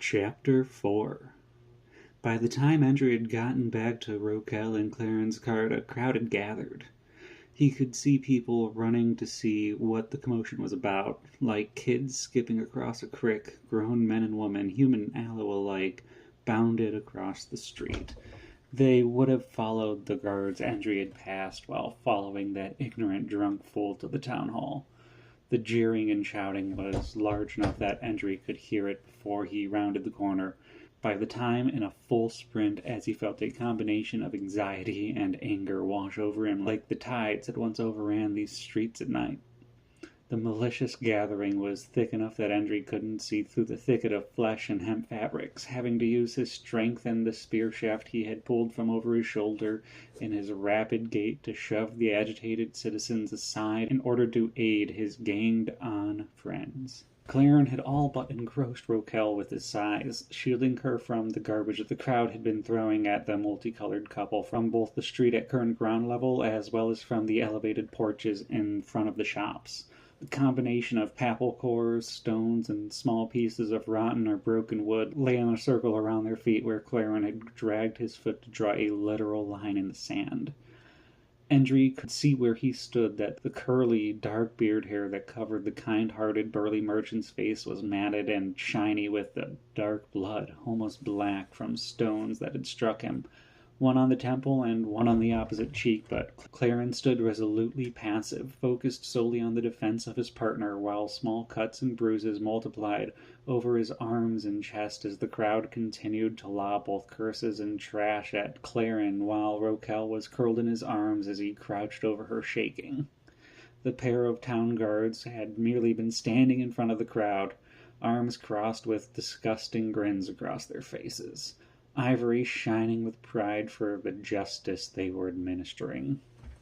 Chapter 4. By the time Endry had gotten back to Rokel and Claren's cart, a crowd had gathered. He could see people running to see what the commotion was about, like kids skipping across a creek. Grown men and women, human and aloe alike, bounded across the street. They would have followed the guards Endry had passed while following that ignorant drunk fool to the town hall. The jeering and shouting was large enough that Endry could hear it before he rounded the corner. By the time, in a full sprint, as he felt a combination of anxiety and anger wash over him like the tides that once overran these streets at night. The malicious gathering was thick enough that Endry couldn't see through the thicket of flesh and hemp fabrics, having to use his strength and the spear shaft he had pulled from over his shoulder in his rapid gait to shove the agitated citizens aside in order to aid his ganged-on friends. Claren had all but engrossed Rokel with his size, shielding her from the garbage that the crowd had been throwing at the multicolored couple from both the street at current ground level as well as from the elevated porches in front of the shops. The combination of papal cores, stones, and small pieces of rotten or broken wood lay in a circle around their feet where Claren had dragged his foot to draw a literal line in the sand. Endry could see where he stood that the curly, dark beard hair that covered the kind-hearted, burly merchant's face was matted and shiny with the dark blood, almost black, from stones that had struck him, one on the temple and one on the opposite cheek, but Claren stood resolutely passive, focused solely on the defense of his partner, while small cuts and bruises multiplied over his arms and chest as the crowd continued to lob both curses and trash at Claren, while Rokel was curled in his arms as he crouched over her, shaking. The pair of town guards had merely been standing in front of the crowd, arms crossed with disgusting grins across their faces, ivory shining with pride for the justice they were administering.